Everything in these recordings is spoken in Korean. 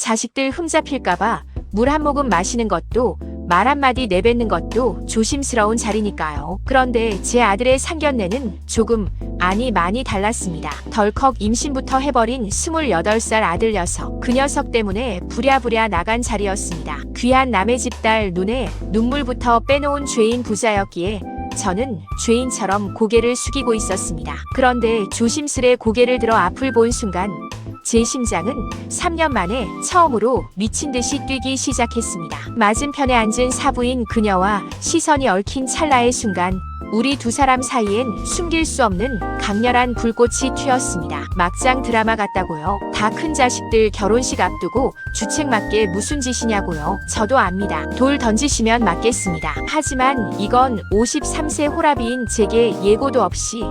자식들 흠잡힐까봐 물 한 모금 마시는 것도 말 한마디 내뱉는 것도 조심스러운 자리니까요. 그런데 제 아들의 상견례는 조금, 아니 많이 달랐습니다. 덜컥 임신부터 해버린 28살 아들 녀석. 그 녀석 때문에 부랴부랴 나간 자리였습니다. 귀한 남의 집 딸 눈에 눈물부터 빼놓은 죄인 부자였기에 저는 죄인처럼 고개를 숙이고 있었습니다. 그런데 조심스레 고개를 들어 앞을 본 순간 제 심장은 3년 만에 처음으로 미친 듯이 뛰기 시작했습니다. 맞은편에 앉은 사부인 그녀와 시선이 얽힌 찰나의 순간 우리 두 사람 사이엔 숨길 수 없는 강렬한 불꽃이 튀었습니다. 막장 드라마 같다고요. 다 큰 자식들 결혼식 앞두고 주책 맞게 무슨 짓이냐고요. 저도 압니다. 돌 던지시면 맞겠습니다. 하지만 이건 53세 호라비인 제게 예고도 없이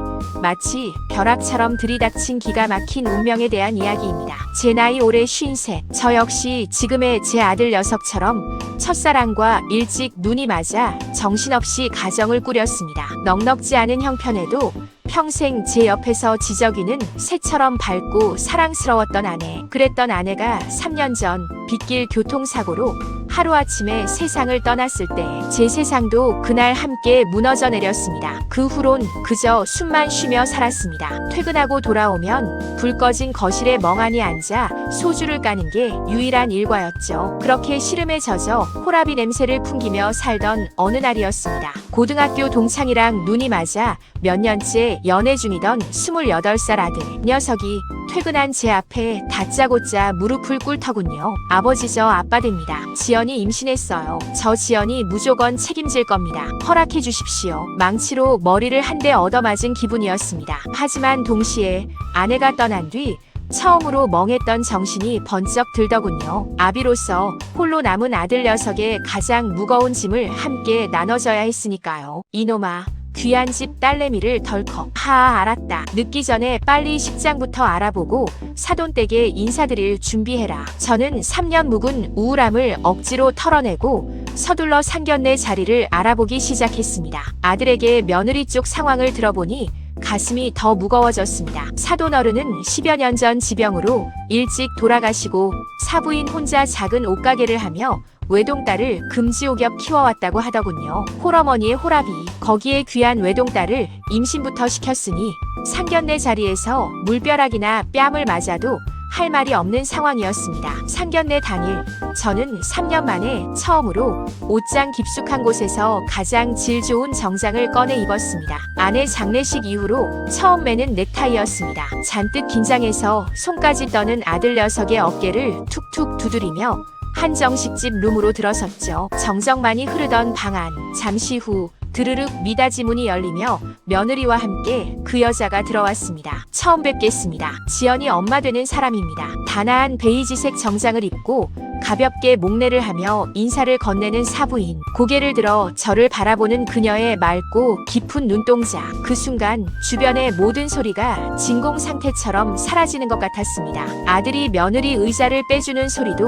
마치 벼락처럼 들이닥친 기가 막힌 운명에 대한 이야기입니다. 제 나이 올해 53. 저 역시 지금의 제 아들 녀석처럼 첫사랑과 일찍 눈이 맞아 정신없이 가정을 꾸렸습니다. 넉넉지 않은 형편에도 평생 제 옆에서 지저귀는 새처럼 밝고 사랑스러웠던 아내. 그랬던 아내가 3년 전 빗길 교통사고로 하루아침에 세상을 떠났을 때 제 세상도 그날 함께 무너져 내렸습니다. 그 후론 그저 숨만 쉬며 살았습니다. 퇴근하고 돌아오면 불 꺼진 거실에 멍하니 앉아 소주를 까는 게 유일한 일과였죠. 그렇게 시름에 젖어 호라비 냄새를 풍기며 살던 어느 날이었습니다. 고등학교 동창이랑 눈이 맞아 몇 년째 연애 중이던 28살 아들 녀석이 퇴근한 제 앞에 다짜고짜 무릎을 꿇더군요. 아버지 저 아빠 됩니다. 지연이 임신했어요. 저 지연이 무조건 책임질 겁니다. 허락해 주십시오. 망치로 머리를 한 대 얻어맞은 기분이었습니다. 하지만 동시에 아내가 떠난 뒤 처음으로 멍했던 정신이 번쩍 들더군요. 아비로서 홀로 남은 아들 녀석의 가장 무거운 짐을 함께 나눠져야 했으니까요. 이놈아. 귀한 집 딸내미를 덜컥. 알았다. 늦기 전에 빨리 식장부터 알아보고 사돈댁에 인사드릴 준비해라. 저는 3년 묵은 우울함을 억지로 털어내고 서둘러 상견례 자리를 알아보기 시작했습니다. 아들에게 며느리 쪽 상황을 들어보니 가슴이 더 무거워졌습니다. 사돈 어른은 10여 년 전 지병으로 일찍 돌아가시고 사부인 혼자 작은 옷가게를 하며 외동딸을 금지옥엽 키워왔다고 하더군요. 홀어머니의 호라비. 거기에 귀한 외동딸을 임신부터 시켰으니 상견례 자리에서 물벼락이나 뺨을 맞아도 할 말이 없는 상황이었습니다. 상견례 당일 저는 3년 만에 처음으로 옷장 깊숙한 곳에서 가장 질 좋은 정장을 꺼내 입었습니다. 아내 장례식 이후로 처음 매는 넥타이였습니다. 잔뜩 긴장해서 손까지 떠는 아들 녀석의 어깨를 툭툭 두드리며 한정식집 룸으로 들어섰죠. 정적만이 흐르던 방 안. 잠시 후 드르륵 미닫이 문이 열리며 며느리와 함께 그 여자가 들어왔습니다. 처음 뵙겠습니다. 지연이 엄마 되는 사람입니다. 단아한 베이지색 정장을 입고 가볍게 목례를 하며 인사를 건네는 사부인. 고개를 들어 저를 바라보는 그녀의 맑고 깊은 눈동자. 그 순간 주변의 모든 소리가 진공 상태처럼 사라지는 것 같았습니다. 아들이 며느리 의자를 빼주는 소리도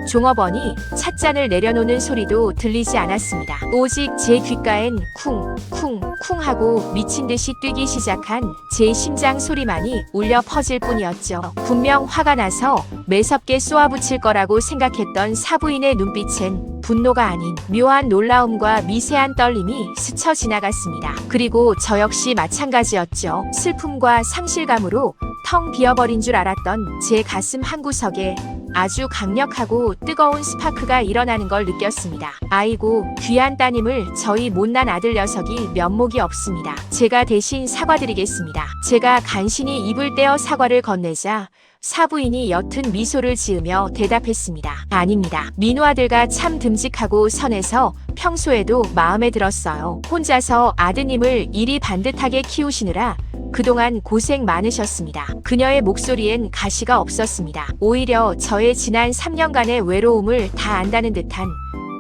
종업원이 찻잔을 내려놓는 소리도 들리지 않았습니다. 오직 제 귓가엔 쿵쿵쿵 하고 미친 듯이 뛰기 시작한 제 심장 소리만이 울려 퍼질 뿐이었죠. 분명 화가 나서 매섭게 쏘아붙일 거라고 생각했던 사부인의 눈빛엔 분노가 아닌 묘한 놀라움과 미세한 떨림이 스쳐 지나갔습니다. 그리고 저 역시 마찬가지였죠. 슬픔과 상실감으로 텅 비어버린 줄 알았던 제 가슴 한구석에 아주 강력하고 뜨거운 스파크가 일어나는 걸 느꼈습니다. 아이고, 귀한 따님을 저희 못난 아들 녀석이 면목이 없습니다. 제가 대신 사과드리겠습니다. 제가 간신히 입을 떼어 사과를 건네자 사부인이 옅은 미소를 지으며 대답했습니다. 아닙니다. 민우 아들가 참 듬직하고 선해서 평소에도 마음에 들었어요. 혼자서 아드님을 이리 반듯하게 키우시느라 그동안 고생 많으셨습니다. 그녀의 목소리엔 가시가 없었습니다. 오히려 저의 지난 3년간의 외로움을 다 안다는 듯한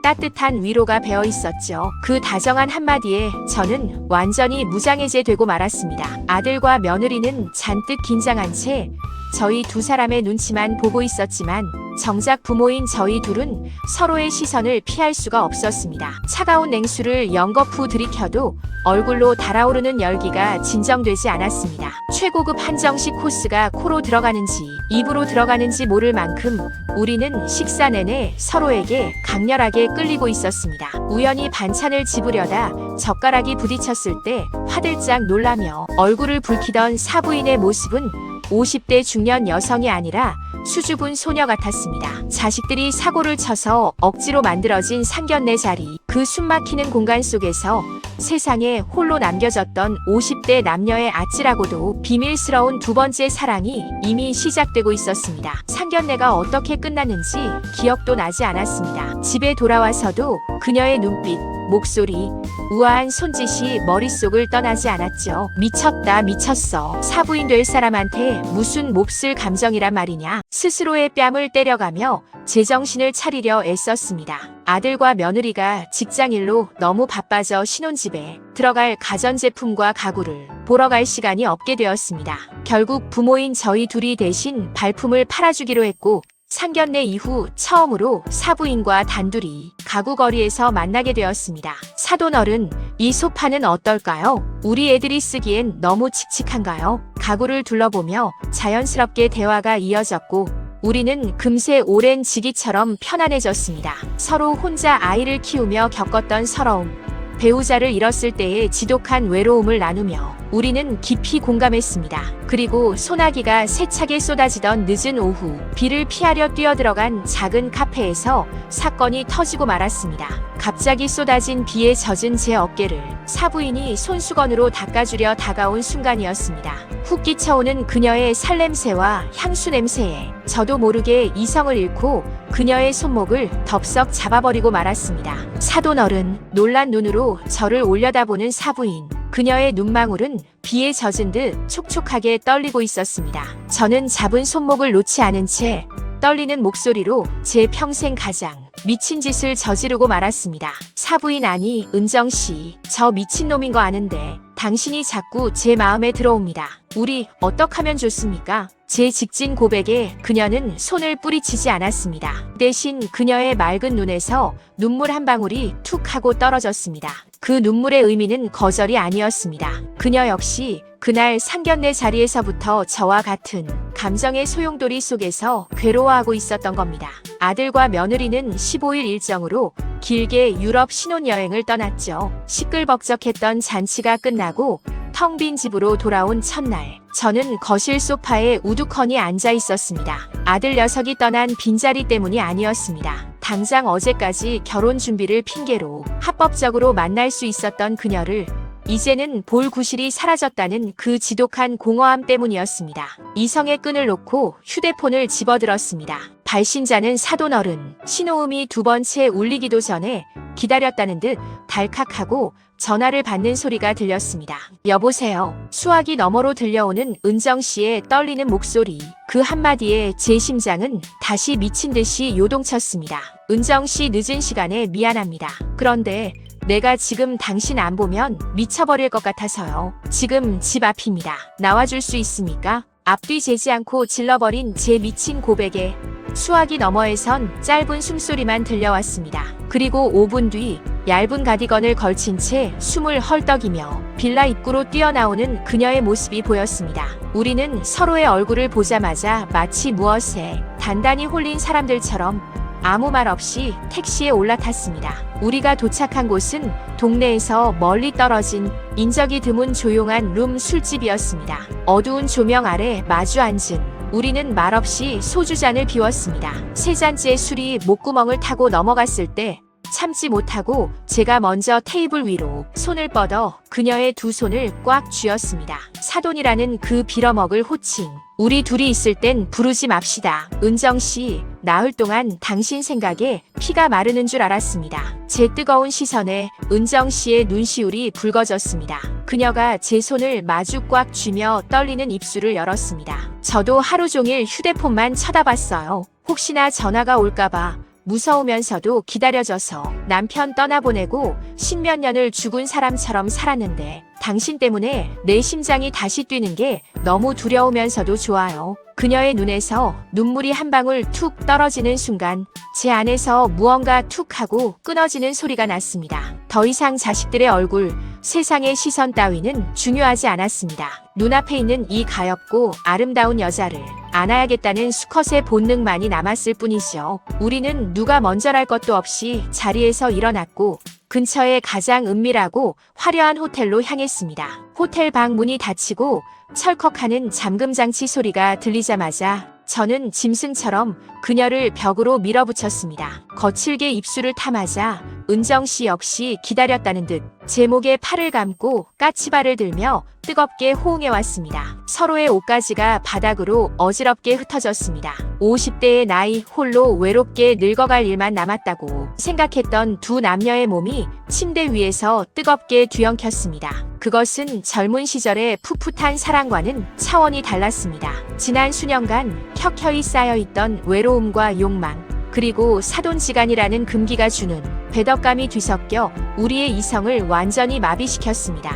따뜻한 위로가 배어 있었죠. 그 다정한 한마디에 저는 완전히 무장해제되고 말았습니다. 아들과 며느리는 잔뜩 긴장한 채 저희 두 사람의 눈치만 보고 있었지만 정작 부모인 저희 둘은 서로의 시선을 피할 수가 없었습니다. 차가운 냉수를 연거푸 들이켜도 얼굴로 달아오르는 열기가 진정되지 않았습니다. 최고급 한정식 코스가 코로 들어가는지 입으로 들어가는지 모를 만큼 우리는 식사 내내 서로에게 강렬하게 끌리고 있었습니다. 우연히 반찬을 집으려다 젓가락이 부딪혔을 때 화들짝 놀라며 얼굴을 붉히던 사부인의 모습은 50대 중년 여성이 아니라 수줍은 소녀 같았습니다. 자식들이 사고를 쳐서 억지로 만들어진 상견례 자리, 그 숨막히는 공간 속에서 세상에 홀로 남겨졌던 50대 남녀의 아찔하고도 비밀스러운 두 번째 사랑이 이미 시작되고 있었습니다. 상견례가 어떻게 끝났는지 기억도 나지 않았습니다. 집에 돌아와서도 그녀의 눈빛, 목소리, 우아한 손짓이 머릿속을 떠나지 않았죠. 미쳤다, 미쳤어. 사부인 될 사람한테 무슨 몹쓸 감정이란 말이냐. 스스로의 뺨을 때려가며 제정신을 차리려 애썼습니다. 아들과 며느리가 직장일로 너무 바빠져 신혼집에 들어갈 가전제품과 가구를 보러 갈 시간이 없게 되었습니다. 결국 부모인 저희 둘이 대신 발품을 팔아주기로 했고, 상견례 이후 처음으로 사부인과 단둘이 가구 거리에서 만나게 되었습니다. 사돈어른, 이 소파는 어떨까요? 우리 애들이 쓰기엔 너무 칙칙한가요? 가구를 둘러보며 자연스럽게 대화가 이어졌고, 우리는 금세 오랜 지기처럼 편안해졌습니다. 서로 혼자 아이를 키우며 겪었던 서러움, 배우자를 잃었을 때의 지독한 외로움을 나누며 우리는 깊이 공감했습니다. 그리고 소나기가 세차게 쏟아지던 늦은 오후, 비를 피하려 뛰어들어간 작은 카페에서 사건이 터지고 말았습니다. 갑자기 쏟아진 비에 젖은 제 어깨를 사부인이 손수건으로 닦아주려 다가온 순간이었습니다. 훅 끼쳐오는 그녀의 살냄새와 향수 냄새에 저도 모르게 이성을 잃고 그녀의 손목을 덥석 잡아버리고 말았습니다. 사돈어른, 놀란 눈으로 저를 올려다보는 사부인. 그녀의 눈망울은 비에 젖은 듯 촉촉하게 떨리고 있었습니다. 저는 잡은 손목을 놓지 않은 채 떨리는 목소리로 제 평생 가장 미친 짓을 저지르고 말았습니다. 사부인, 아니 은정씨, 저 미친놈인 거 아는데 당신이 자꾸 제 마음에 들어옵니다. 우리 어떡하면 좋습니까? 제 직진 고백에 그녀는 손을 뿌리치지 않았습니다. 대신 그녀의 맑은 눈에서 눈물 한 방울이 툭 하고 떨어졌습니다. 그 눈물의 의미는 거절이 아니었습니다. 그녀 역시 그날 상견례 자리에서부터 저와 같은 감정의 소용돌이 속에서 괴로워하고 있었던 겁니다. 아들과 며느리는 15일 일정으로 길게 유럽 신혼여행을 떠났죠. 시끌벅적했던 잔치가 끝나고 텅 빈 집으로 돌아온 첫날, 저는 거실 소파에 우두커니 앉아 있었습니다. 아들 녀석이 떠난 빈자리 때문이 아니었습니다. 당장 어제까지 결혼 준비를 핑계로 합법적으로 만날 수 있었던 그녀를 이제는 볼 구실이 사라졌다는 그 지독한 공허함 때문이었습니다. 이성의 끈을 놓고 휴대폰을 집어들었습니다. 발신자는 사돈어른. 신호음이 두 번째 울리기도 전에 기다렸다는 듯 달칵하고 전화를 받는 소리가 들렸습니다. 여보세요. 수화기 너머로 들려오는 은정씨의 떨리는 목소리. 그 한마디에 제 심장은 다시 미친 듯이 요동쳤습니다. 은정씨, 늦은 시간에 미안합니다. 그런데 내가 지금 당신 안 보면 미쳐버릴 것 같아서요. 지금 집 앞입니다. 나와줄 수 있습니까? 앞뒤 재지 않고 질러버린 제 미친 고백에 수화기 너머에선 짧은 숨소리만 들려왔습니다. 그리고 5분 뒤 얇은 가디건을 걸친 채 숨을 헐떡이며 빌라 입구로 뛰어나오는 그녀의 모습이 보였습니다. 우리는 서로의 얼굴을 보자마자 마치 무엇에 단단히 홀린 사람들처럼 아무 말 없이 택시에 올라탔습니다. 우리가 도착한 곳은 동네에서 멀리 떨어진 인적이 드문 조용한 룸 술집이었습니다. 어두운 조명 아래 마주 앉은 우리는 말없이 소주잔을 비웠습니다. 세 잔째 술이 목구멍을 타고 넘어갔을 때 참지 못하고 제가 먼저 테이블 위로 손을 뻗어 그녀의 두 손을 꽉 쥐었습니다. 사돈이라는 그 빌어먹을 호칭. 우리 둘이 있을 땐 부르지 맙시다. 은정씨, 나흘 동안 당신 생각에 피가 마르는 줄 알았습니다. 제 뜨거운 시선에 은정씨의 눈시울이 붉어졌습니다. 그녀가 제 손을 마주 꽉 쥐며 떨리는 입술을 열었습니다. 저도 하루 종일 휴대폰만 쳐다봤어요. 혹시나 전화가 올까봐 무서우면서도 기다려져서 남편 떠나보내고 십몇 년을 죽은 사람처럼 살았는데 당신 때문에 내 심장이 다시 뛰는 게 너무 두려우면서도 좋아요. 그녀의 눈에서 눈물이 한 방울 툭 떨어지는 순간 제 안에서 무언가 툭 하고 끊어지는 소리가 났습니다. 더 이상 자식들의 얼굴, 세상의 시선 따위는 중요하지 않았습니다. 눈앞에 있는 이 가엾고 아름다운 여자를 안아야겠다는 수컷의 본능만이 남았을 뿐이죠. 우리는 누가 먼저랄 것도 없이 자리에서 일어났고 근처의 가장 은밀하고 화려한 호텔로 향했습니다. 호텔 방 문이 닫히고 철컥하는 잠금장치 소리가 들리자마자 저는 짐승처럼 그녀를 벽으로 밀어붙였습니다. 거칠게 입술을 탐하자 은정 씨 역시 기다렸다는 듯 제 목에 팔을 감고 까치발을 들며 뜨겁게 호응해왔습니다. 서로의 옷가지가 바닥으로 어지럽게 흩어졌습니다. 50대의 나이 홀로 외롭게 늙어갈 일만 남았다고 생각했던 두 남녀의 몸이 침대 위에서 뜨겁게 뒤엉켰습니다. 그것은 젊은 시절의 풋풋한 사랑과는 차원이 달랐습니다. 지난 수년간 켜켜이 쌓여있던 외로움과 욕망, 그리고 사돈지간이라는 금기가 주는 배덕감이 뒤섞여 우리의 이성을 완전히 마비시켰습니다.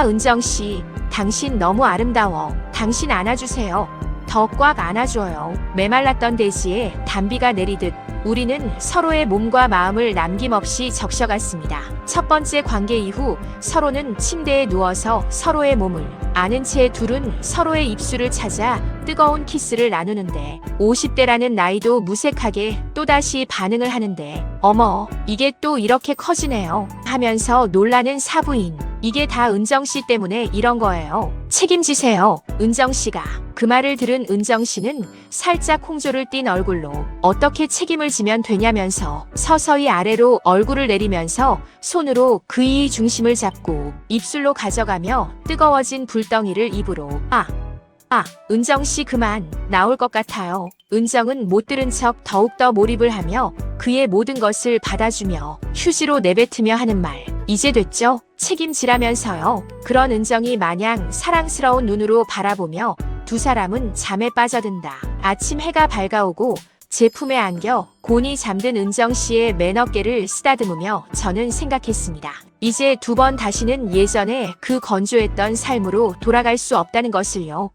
은정씨, 당신 너무 아름다워. 당신 안아주세요. 더 꽉 안아줘요. 메말랐던 대지에 단비가 내리듯 우리는 서로의 몸과 마음을 남김없이 적셔갔습니다. 첫 번째 관계 이후 서로는 침대에 누워서 서로의 몸을 아는 채 둘은 서로의 입술을 찾아 뜨거운 키스를 나누는데 50대라는 나이도 무색하게 또다시 반응을 하는데 어머, 이게 또 이렇게 커지네요 하면서 놀라는 사부인. 이게 다 은정씨 때문에 이런 거예요. 책임지세요. 은정씨가. 그 말을 들은 은정씨는 살짝 홍조를 띤 얼굴로 어떻게 책임을 지면 되냐면서 서서히 아래로 얼굴을 내리면서 손으로 그이의 중심을 잡고 입술로 가져가며 뜨거워진 불덩이를 입으로 은정씨 그만 나올 것 같아요. 은정은 못 들은 척 더욱더 몰입을 하며 그의 모든 것을 받아주며 휴지로 내뱉으며 하는 말. 이제 됐죠? 책임지라면서요. 그런 은정이 마냥 사랑스러운 눈으로 바라보며 두 사람은 잠에 빠져든다. 아침 해가 밝아오고 제 품에 안겨 곤히 잠든 은정씨의 맨어깨를 쓰다듬으며 저는 생각했습니다. 이제 두 번 다시는 예전에 그 건조했던 삶으로 돌아갈 수 없다는 것을요.